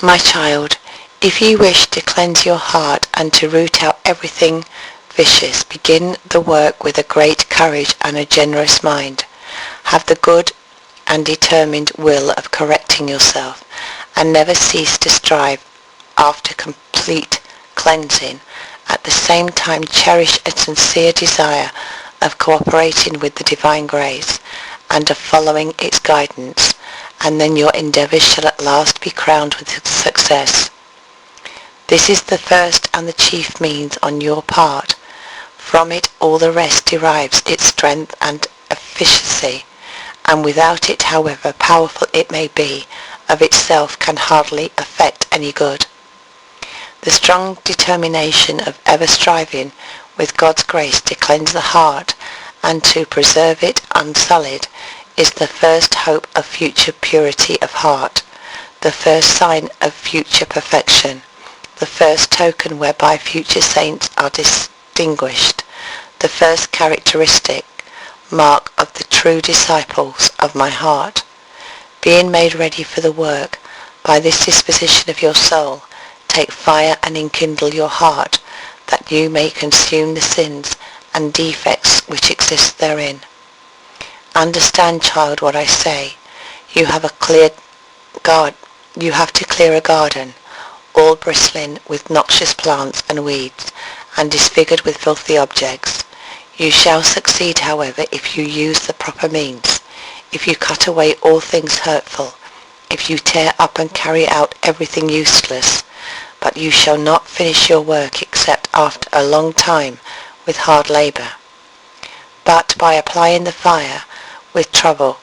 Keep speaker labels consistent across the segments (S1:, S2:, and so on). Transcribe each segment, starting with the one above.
S1: My child, if you wish to cleanse your heart and to root out everything vicious, begin the work with a great courage and a generous mind. Have the good and determined will of correcting yourself, and never cease to strive after complete cleansing. At the same time cherish a sincere desire of cooperating with the divine grace and of following its guidance, and then your endeavours shall at last be crowned with success. This is the first and the chief means on your part. From it all the rest derives its strength and efficacy, and without it, however powerful it may be, of itself can hardly effect any good. The strong determination of ever striving with God's grace to cleanse the heart and to preserve it unsullied is the first hope of future purity of heart, the first sign of future perfection, the first token whereby future saints are distinguished, the first characteristic mark of the true disciples of my heart. Being made ready for the work by this disposition of your soul, take fire and enkindle your heart, that you may consume the sins and defects which exist therein. Understand, child, what I say. You have to clear a garden, all bristling with noxious plants and weeds, and disfigured with filthy objects. You shall succeed, however, if you use the proper means, if you cut away all things hurtful, if you tear up and carry out everything useless, but you shall not finish your work except after a long time with hard labour. But by applying the fire with trouble,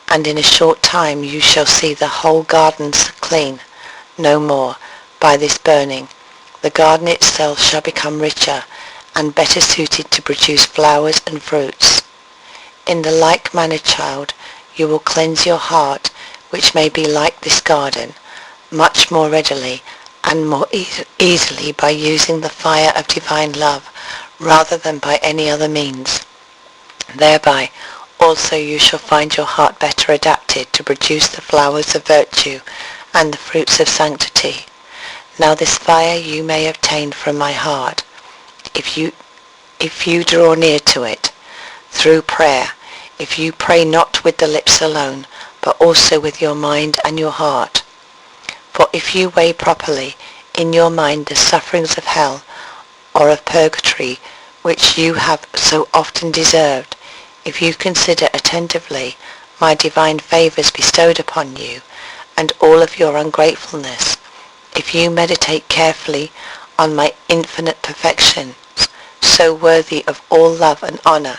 S1: and in a short time you shall see the whole garden clean. No more, by this burning, the garden itself shall become richer and better suited to produce flowers and fruits. In the like manner, child, you will cleanse your heart, which may be like this garden, much more readily and more easily by using the fire of divine love rather than by any other means. Thereby also you shall find your heart better adapted to produce the flowers of virtue and the fruits of sanctity. Now this fire you may obtain from my heart, if you draw near to it, through prayer, if you pray not with the lips alone, but also with your mind and your heart. For if you weigh properly in your mind the sufferings of hell or of purgatory which you have so often deserved, if you consider attentively my divine favours bestowed upon you, and all of your ungratefulness, if you meditate carefully on my infinite perfections, so worthy of all love and honour,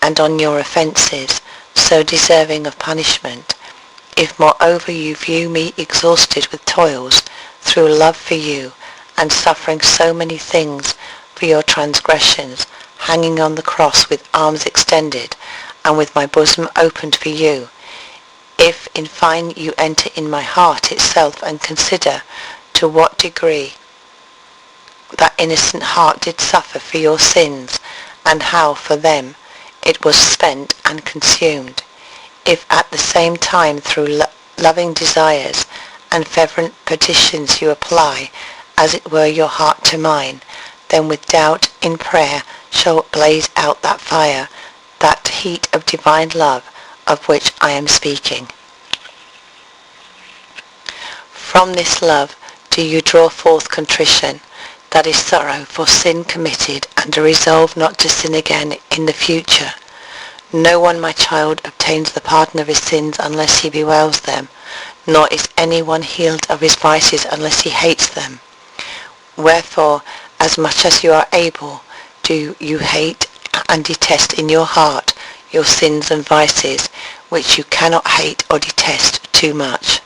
S1: and on your offences, so deserving of punishment, if moreover you view me exhausted with toils through love for you, and suffering so many things for your transgressions, hanging on the cross with arms extended, and with my bosom opened for you, if in fine you enter in my heart itself and consider to what degree that innocent heart did suffer for your sins, and how for them it was spent and consumed, if at the same time through loving desires and fervent petitions you apply, as it were, your heart to mine, then with doubt in prayer shall blaze out that fire, that heat of divine love of which I am speaking. From this love do you draw forth contrition, that is sorrow for sin committed, and a resolve not to sin again in the future. No one, my child, obtains the pardon of his sins unless he bewails them, nor is any one healed of his vices unless he hates them. Wherefore, as much as you are able, do you hate and detest in your heart your sins and vices, which you cannot hate or detest too much.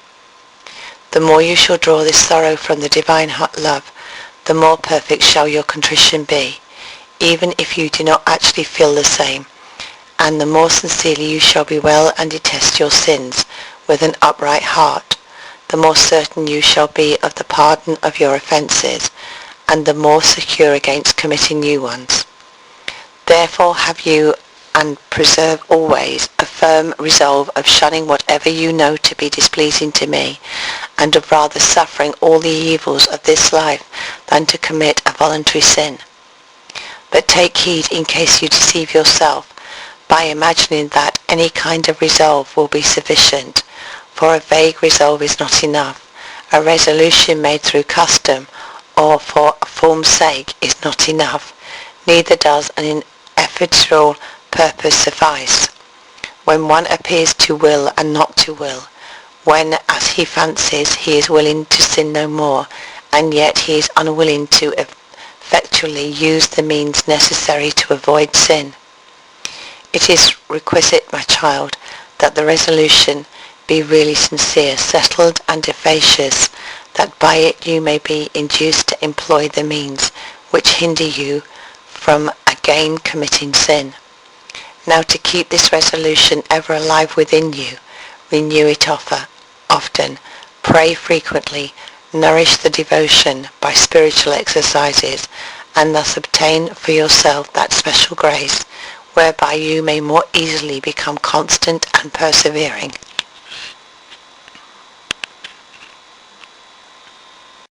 S1: The more you shall draw this sorrow from the divine love, the more perfect shall your contrition be, even if you do not actually feel the same, and the more sincerely you shall bewail and detest your sins with an upright heart, the more certain you shall be of the pardon of your offences, and the more secure against committing new ones. Therefore have you and preserve always a firm resolve of shunning whatever you know to be displeasing to me, and of rather suffering all the evils of this life than to commit a voluntary sin. But take heed in case you deceive yourself by imagining that any kind of resolve will be sufficient, for a vague resolve is not enough. A resolution made through custom or for form's sake is not enough, neither does an ineffectual purpose suffice. When one appears to will and not to will, when, as he fancies, he is willing to sin no more, and yet he is unwilling to effectually use the means necessary to avoid sin, it is requisite, my child, that the resolution be really sincere, settled, and efficacious, that by it you may be induced to employ the means which hinder you from again committing sin. Now, to keep this resolution ever alive within you, renew it often, pray frequently, nourish the devotion by spiritual exercises, and thus obtain for yourself that special grace whereby you may more easily become constant and persevering.